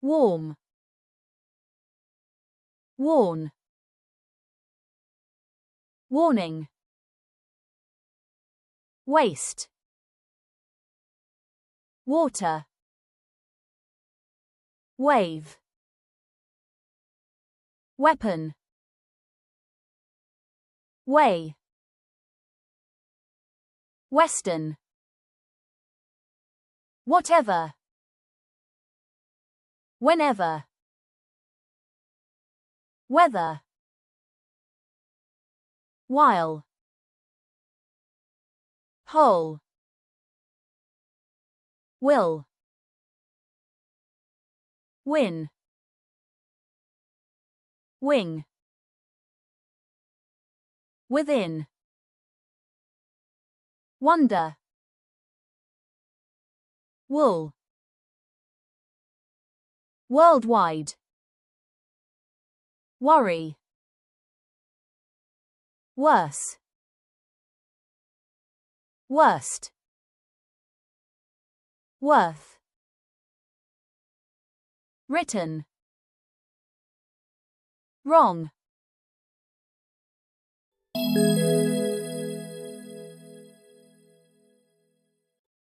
warm, warn, warning, waste, water, wave, weapon, way, western, whatever, whenever, weather, while, whole, will, win, wing, within, wonder, wool, worldwide, worry, worse, worst, worth, written, wrong.